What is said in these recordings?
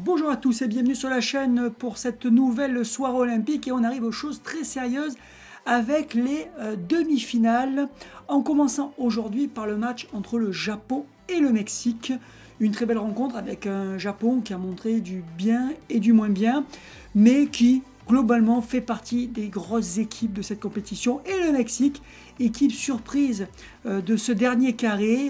Bonjour à tous et bienvenue sur la chaîne pour cette nouvelle soirée olympique et on arrive aux choses très sérieuses avec les demi-finales en commençant aujourd'hui par le match entre le Japon et le Mexique. Une très belle rencontre avec un Japon qui a montré du bien et du moins bien mais qui globalement fait partie des grosses équipes de cette compétition et le Mexique, équipe surprise de ce dernier carré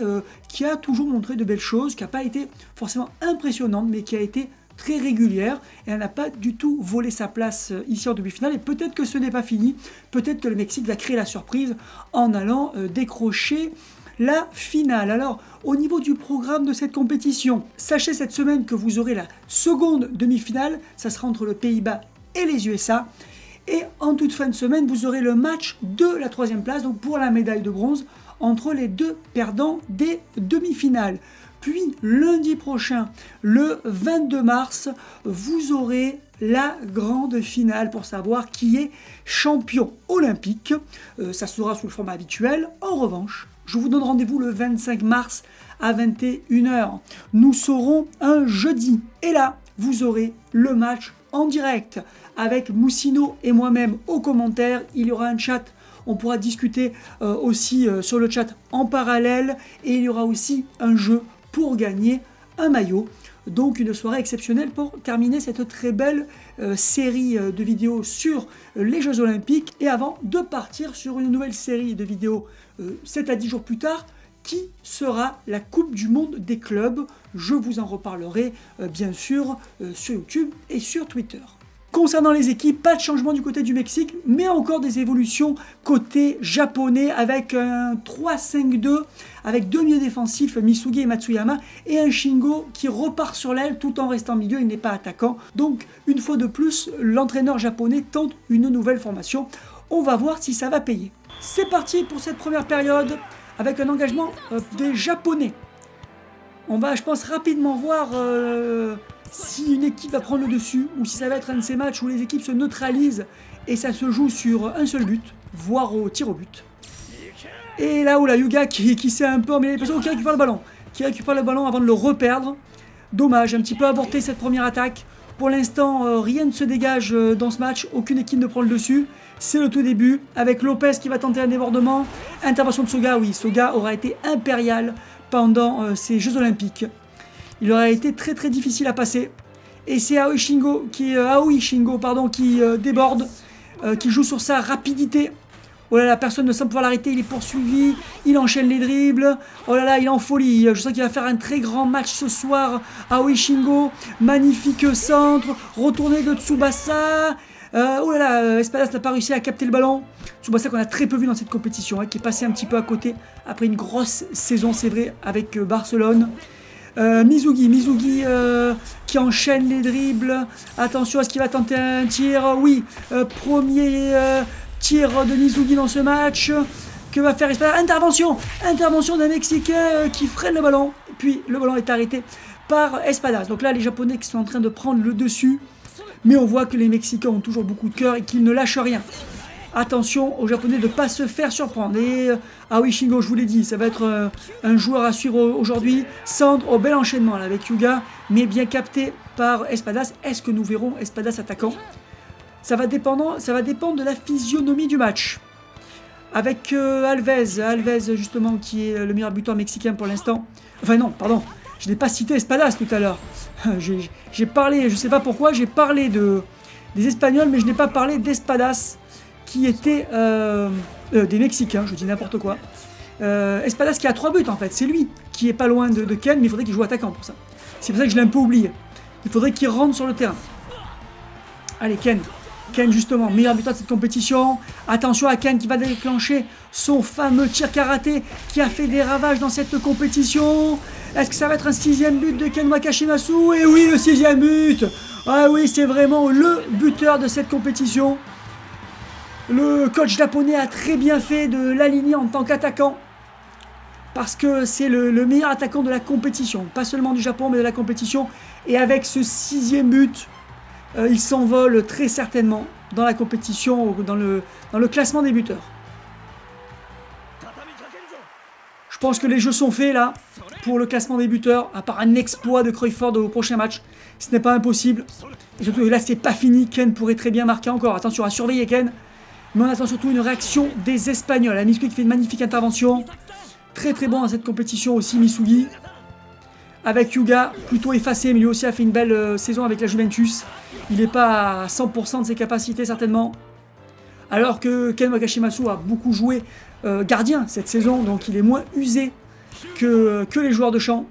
qui a toujours montré de belles choses, qui n'a pas été forcément impressionnante mais qui a été très régulière et elle n'a pas du tout volé sa place ici en demi-finale et peut-être que ce n'est pas fini, peut-être que le Mexique va créer la surprise en allant décrocher la finale. Alors au niveau du programme de cette compétition, sachez cette semaine que vous aurez la seconde demi-finale, ça sera entre le Pays-Bas et les USA. Et en toute fin de semaine, vous aurez le match de la troisième place, donc pour la médaille de bronze, entre les deux perdants des demi-finales. Puis lundi prochain, le 22 mars, vous aurez la grande finale pour savoir qui est champion olympique. Ça sera sous le format habituel. En revanche, je vous donne rendez-vous le 25 mars à 21 h. Nous serons un jeudi. Et là, vous aurez le match en direct avec Moussino et moi-même aux commentaires. Il y aura un chat, on pourra discuter aussi sur le chat en parallèle et il y aura aussi un jeu pour gagner un maillot. Donc une soirée exceptionnelle pour terminer cette très belle série de vidéos sur les Jeux Olympiques et avant de partir sur une nouvelle série de vidéos 7 à 10 jours plus tard qui sera la Coupe du Monde des clubs. Je vous en reparlerai bien sûr sur YouTube et sur Twitter. Concernant les équipes, pas de changement du côté du Mexique, mais encore des évolutions côté japonais avec un 3-5-2, avec deux milieux défensifs, Misugi et Matsuyama, et un Shingo qui repart sur l'aile tout en restant milieu, il n'est pas attaquant. Donc une fois de plus, l'entraîneur japonais tente une nouvelle formation. On va voir si ça va payer. C'est parti pour cette première période avec un engagement des Japonais. On va, je pense, rapidement voir si une équipe va prendre le dessus ou si ça va être un de ces matchs où les équipes se neutralisent et ça se joue sur un seul but, voire au tir au but. Et là où la Yuga qui s'est un peu emmêlé, qui récupère le ballon avant de le reperdre. Dommage, un petit peu avorté cette première attaque. Pour l'instant, rien ne se dégage dans ce match, aucune équipe ne prend le dessus. C'est le tout début, avec Lopez qui va tenter un débordement. Intervention de Soga, oui, Soga aura été impérial pendant ces Jeux Olympiques. Il aurait été très très difficile à passer. Et c'est Aoi Shingo qui déborde, qui joue sur sa rapidité. Oh là là, personne ne semble pouvoir l'arrêter, il est poursuivi, il enchaîne les dribbles. Oh là là, il est en folie. Je sens qu'il va faire un très grand match ce soir. Aoi Shingo, magnifique centre, retourné de Tsubasa. Oh là là, Espadas n'a pas réussi à capter le ballon. Tsubasa qu'on a très peu vu dans cette compétition, qui est passé un petit peu à côté après une grosse saison, c'est vrai, avec Barcelone. Misugi qui enchaîne les dribbles. Attention à ce qu'il va tenter un tir. Oui, premier tir de Misugi dans ce match. Que va faire Espadas? Intervention d'un Mexicain qui freine le ballon. Puis le ballon est arrêté par Espadas. Donc là, les Japonais qui sont en train de prendre le dessus. Mais on voit que les Mexicains ont toujours beaucoup de cœur et qu'ils ne lâchent rien. Attention aux Japonais de ne pas se faire surprendre. Et Aoi Shingo, je vous l'ai dit, ça va être un joueur à suivre aujourd'hui. Centre au bel enchaînement là, avec Yuga, mais bien capté par Espadas. Est-ce que nous verrons Espadas attaquant? Ça va dépendre de la physionomie du match. Avec Alves justement qui est le meilleur buteur mexicain pour l'instant. Enfin non, pardon, je n'ai pas cité Espadas tout à l'heure. J'ai parlé, je ne sais pas pourquoi, j'ai parlé des Espagnols, mais je n'ai pas parlé d'Espadas, qui était des Mexicains, je dis n'importe quoi. Espadas qui a 3 buts en fait, c'est lui qui est pas loin de Ken, mais il faudrait qu'il joue attaquant pour ça. C'est pour ça que je l'ai un peu oublié. Il faudrait qu'il rentre sur le terrain. Allez, Ken justement, meilleur buteur de cette compétition. Attention à Ken qui va déclencher son fameux tir karaté qui a fait des ravages dans cette compétition. Est-ce que ça va être un 6e but de Ken Wakashimasu? Et oui, le 6e but. Ah oui, c'est vraiment le buteur de cette compétition. Le coach japonais a très bien fait de l'aligner en tant qu'attaquant. Parce que c'est le meilleur attaquant de la compétition. Pas seulement du Japon, mais de la compétition. Et avec ce 6e but, il s'envole très certainement dans la compétition, dans le classement des buteurs. Je pense que les jeux sont faits là pour le classement des buteurs, à part un exploit de Crawford au prochain match. Ce n'est pas impossible. Et surtout, là, c'est pas fini. Ken pourrait très bien marquer encore. Attention à surveiller Ken. Mais on attend surtout une réaction des Espagnols. La Misugi qui fait une magnifique intervention. Très très bon dans cette compétition aussi, Misugi. Avec Hyuga, plutôt effacé, mais lui aussi a fait une belle saison avec la Juventus. Il n'est pas à 100% de ses capacités, certainement. Alors que Ken Wakashimasu a beaucoup joué gardien cette saison, donc il est moins usé que les joueurs de champ.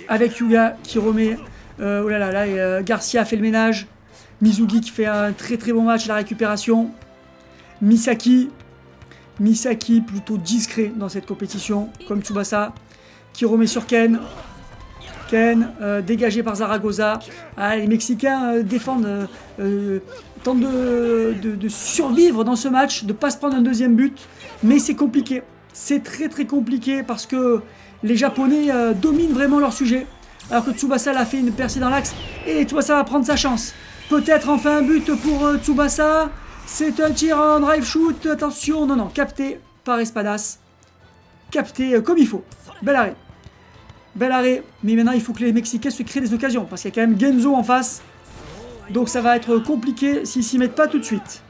Avec Hyuga qui remet... oh là là, là Garcia fait le ménage. Mizugi qui fait un très très bon match, la récupération. Misaki plutôt discret dans cette compétition, comme Tsubasa, qui remet sur Ken. Ken, dégagé par Zaragoza. Ah, les Mexicains défendent, tentent de survivre dans ce match, de ne pas se prendre un deuxième but, mais c'est compliqué. C'est très très compliqué parce que les Japonais dominent vraiment leur sujet, alors que Tsubasa l'a fait une percée dans l'axe, et Tsubasa va prendre sa chance. Peut-être enfin un but pour Tsubasa. C'est un tir en drive shoot, attention, non, capté par Espadas. Capté comme il faut. Bel arrêt. Bel arrêt, mais maintenant il faut que les Mexicains se créent des occasions, parce qu'il y a quand même Genzo en face. Donc ça va être compliqué s'ils s'y mettent pas tout de suite.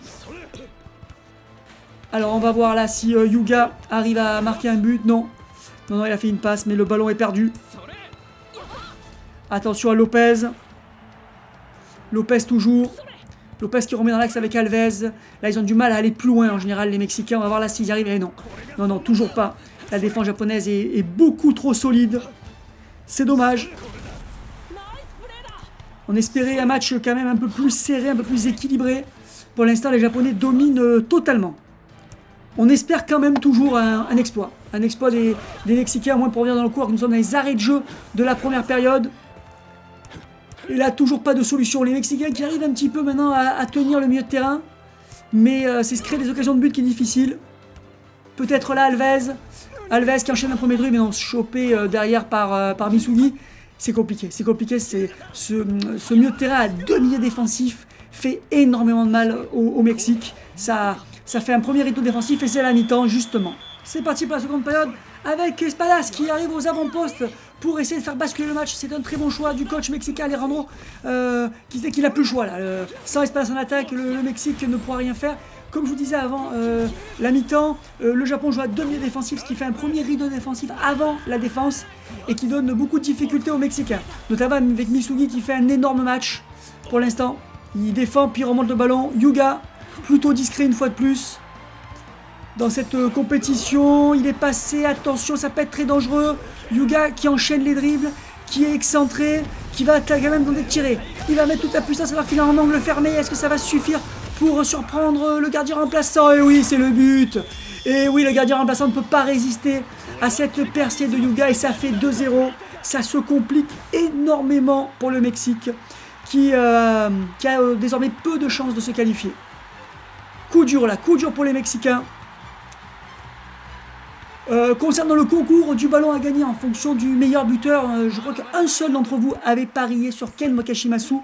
Alors on va voir là si Hyuga arrive à marquer un but. Non, il a fait une passe, mais le ballon est perdu. Attention à Lopez. Lopez toujours. Lopez qui remet dans l'axe avec Alves. Là, ils ont du mal à aller plus loin en général, les Mexicains. On va voir là s'ils y arrivent. Et non, toujours pas. La défense japonaise est beaucoup trop solide. C'est dommage. On espérait un match quand même un peu plus serré, un peu plus équilibré. Pour l'instant, les Japonais dominent totalement. On espère quand même toujours un exploit. Un exploit des Mexicains, au moins pour revenir dans le cours. Nous sommes dans les arrêts de jeu de la première période. Et là, toujours pas de solution. Les Mexicains qui arrivent un petit peu maintenant à tenir le milieu de terrain. Mais c'est se créer des occasions de but qui est difficile. Peut-être là, Alves qui enchaîne un premier dribble, mais non, chopé derrière par Misugi. C'est compliqué. Ce milieu de terrain à demi défensif fait énormément de mal au Mexique. Ça fait un premier rideau défensif et c'est la mi-temps, justement. C'est parti pour la seconde période avec Espadas qui arrive aux avant-postes pour essayer de faire basculer le match. C'est un très bon choix du coach mexicain Alejandro qui sait qu'il n'a plus le choix là. Sans Espadas en attaque, le Mexique ne pourra rien faire. Comme je vous disais avant la mi-temps, le Japon joue à demi défensif, ce qui fait un premier rideau défensif avant la défense et qui donne beaucoup de difficultés aux Mexicains. Notamment avec Misugi qui fait un énorme match pour l'instant. Il défend puis remonte le ballon. Hyuga, plutôt discret une fois de plus. Dans cette compétition, il est passé, attention, ça peut être très dangereux. Hyuga qui enchaîne les dribbles, qui est excentré, qui va quand même tenter de tirer. Il va mettre toute la puissance alors qu'il est en angle fermé. Est-ce que ça va suffire pour surprendre le gardien remplaçant? Et oui, c'est le but. Et oui, le gardien remplaçant ne peut pas résister à cette percée de Hyuga et ça fait 2-0. Ça se complique énormément pour le Mexique qui a désormais peu de chances de se qualifier. Coup dur là, coup dur pour les Mexicains. Concernant le concours du ballon à gagner en fonction du meilleur buteur, je crois qu'un seul d'entre vous avait parié sur Ken Wakashimasu.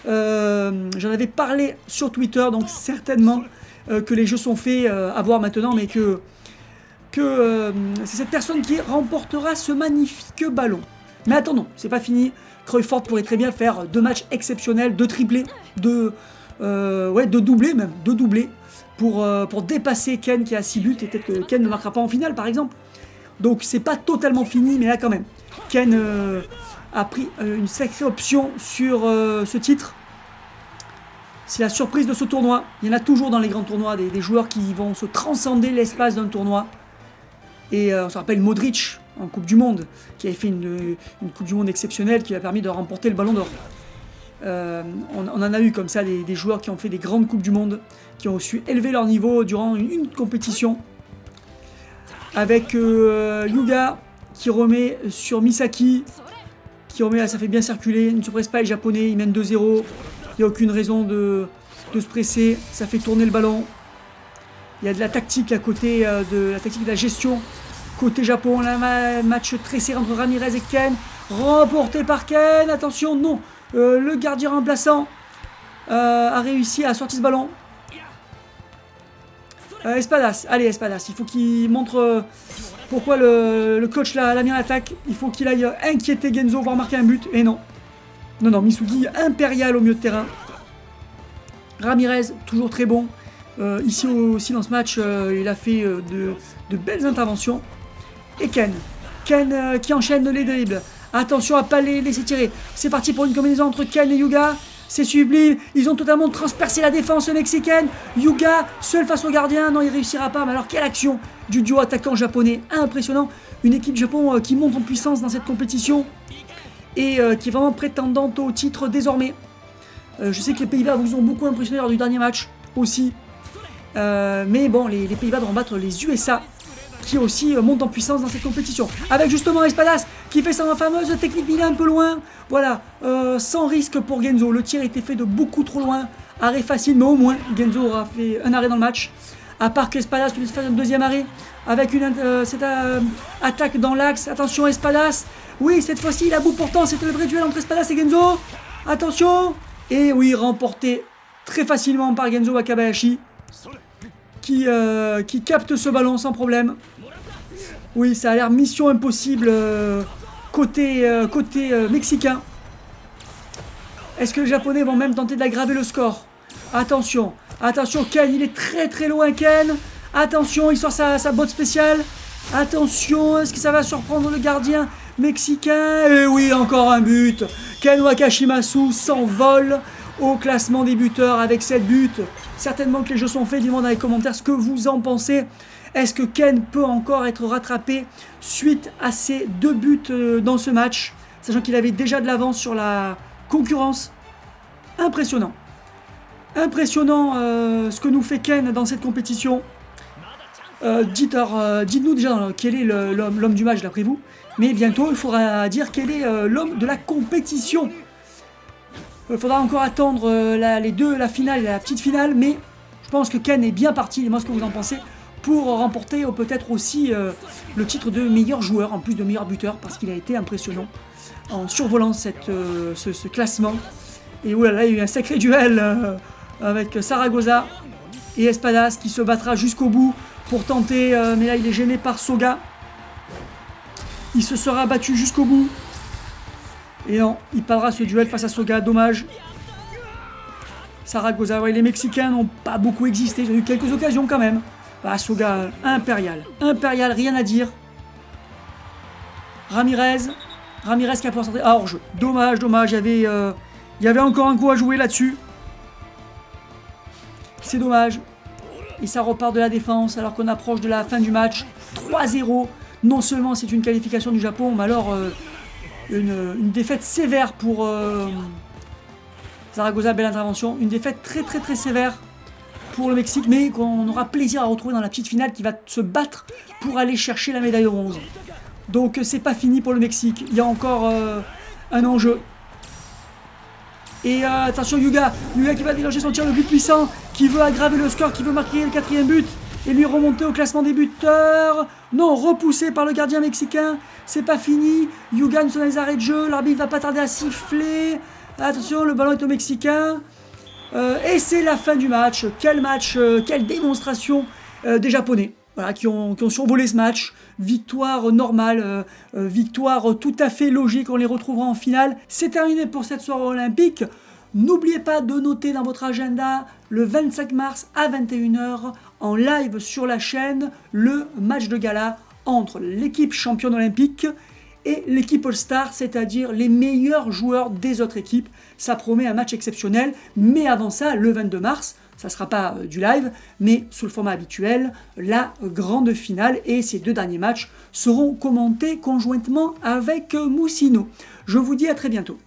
J'en avais parlé sur Twitter, donc certainement que les jeux sont faits à voir maintenant, mais que c'est cette personne qui remportera ce magnifique ballon. Mais attendons, c'est pas fini. Crawford pourrait très bien faire 2 matchs exceptionnels, 2 triplés, 2 doublés même, 2 doublés. Pour dépasser Ken qui a 6 buts et peut-être que Ken ne marquera pas en finale par exemple. Donc c'est pas totalement fini, mais là quand même Ken a pris une sacrée option sur ce titre. C'est la surprise de ce tournoi. Il y en a toujours dans les grands tournois des joueurs qui vont se transcender l'espace d'un tournoi. Et on se rappelle Modric en Coupe du Monde qui avait fait une Coupe du Monde exceptionnelle qui lui a permis de remporter le Ballon d'Or. On en a eu comme ça des joueurs qui ont fait des grandes Coupes du Monde, qui ont su élever leur niveau durant une compétition. Avec Hyuga qui remet sur Misaki, qui remet, là, ça fait bien circuler, ne se presse pas les Japonais, ils mènent 2-0, il n'y a aucune raison de se presser, ça fait tourner le ballon. Il y a de la tactique à côté de la tactique de la gestion. Côté Japon, un match très serré entre Ramirez et Ken, remporté par Ken, attention, non. Le gardien remplaçant a réussi à sortir ce ballon. Espadas, allez Espadas, il faut qu'il montre Pourquoi le coach l'a mis en attaque? Il faut qu'il aille inquiéter Genzo, voire marquer un but. Et non. Non, non, Misugi impérial au milieu de terrain. Ramirez, toujours très bon. Ici aussi dans ce match, il a fait de belles interventions. Et Ken. Ken qui enchaîne les dribbles. Attention à ne pas les laisser tirer. C'est parti pour une combinaison entre Ken et Yuga. C'est sublime. Ils ont totalement transpercé la défense mexicaine. Yuga, seul face au gardien. Non, il ne réussira pas. Mais alors, quelle action du duo attaquant japonais. Impressionnant. Une équipe Japon qui monte en puissance dans cette compétition. Et qui est vraiment prétendante au titre désormais. Je sais que les Pays-Bas vous ont beaucoup impressionné lors du dernier match aussi. Mais bon, les Pays-Bas devront battre les USA qui aussi montent en puissance dans cette compétition. Avec justement Espadas qui fait sa fameuse technique, il est un peu loin. Voilà, sans risque pour Genzo. Le tir était fait de beaucoup trop loin. Arrêt facile, mais au moins Genzo aura fait un arrêt dans le match. À part qu'Espadas lui fasse un deuxième arrêt avec cette attaque dans l'axe. Attention Espadas. Oui, cette fois-ci il a bout pourtant. C'était le vrai duel entre Espadas et Genzo. Attention. Et oui, remporté très facilement par Genzo Wakabayashi. Qui capte ce ballon sans problème. Oui, ça a l'air mission impossible côté mexicain. Est-ce que les Japonais vont même tenter d'aggraver le score? Attention, attention, Ken, il est très très loin, Ken. Attention, il sort sa botte spéciale. Attention, est-ce que ça va surprendre le gardien mexicain? Et oui, encore un but. Ken Wakashimasu s'envole au classement des buteurs avec 7 buts. Certainement que les jeux sont faits. Dis-moi dans les commentaires ce que vous en pensez. Est-ce que Ken peut encore être rattrapé suite à ces 2 buts dans ce match, sachant qu'il avait déjà de l'avance sur la concurrence? Impressionnant. Impressionnant ce que nous fait Ken dans cette compétition. Dites-nous déjà quel est l'homme du match d'après vous. Mais bientôt, il faudra dire quel est l'homme de la compétition. Il faudra encore attendre la finale et la petite finale, mais je pense que Ken est bien parti, dis-moi ce que vous en pensez, pour remporter peut-être aussi le titre de meilleur joueur, en plus de meilleur buteur, parce qu'il a été impressionnant en survolant ce classement. Et oulala, il y a eu un sacré duel avec Zaragoza et Espadas qui se battra jusqu'au bout pour tenter, mais là il est gêné par Soga. Il se sera battu jusqu'au bout. Et non, il perdra ce duel face à Soga, dommage. Zaragoza, ouais, les Mexicains n'ont pas beaucoup existé, ils ont eu quelques occasions quand même. Bah, Soga, impérial, rien à dire. Ramirez qui a pu centrer. Ah, hors-jeu, dommage, il y avait encore un coup à jouer là-dessus. C'est dommage. Et ça repart de la défense alors qu'on approche de la fin du match. 3-0. Non seulement c'est une qualification du Japon, mais alors une défaite sévère pour Zaragoza, belle intervention. Une défaite très sévère pour le Mexique, mais qu'on aura plaisir à retrouver dans la petite finale qui va se battre pour aller chercher la médaille de bronze. Donc c'est pas fini pour le Mexique, il y a encore un enjeu. Et attention Yuga qui va déclencher son tir le but puissant, qui veut aggraver le score, qui veut marquer le 4e but et lui remonter au classement des buteurs. Non, repoussé par le gardien mexicain, c'est pas fini. Yuga nous sont dans les arrêts de jeu, l'arbitre va pas tarder à siffler. Attention, le ballon est au Mexicain. Et c'est la fin du match. Quel match, quelle démonstration des Japonais. Voilà, qui ont survolé ce match. Victoire normale, victoire tout à fait logique, on les retrouvera en finale. C'est terminé pour cette soirée olympique. N'oubliez pas de noter dans votre agenda le 25 mars à 21h en live sur la chaîne le match de gala entre l'équipe championne olympique et l'équipe All-Star, c'est-à-dire les meilleurs joueurs des autres équipes. Ça promet un match exceptionnel, mais avant ça, le 22 mars, ça ne sera pas du live, mais sous le format habituel, la grande finale. Et ces 2 derniers matchs seront commentés conjointement avec Moussino. Je vous dis à très bientôt.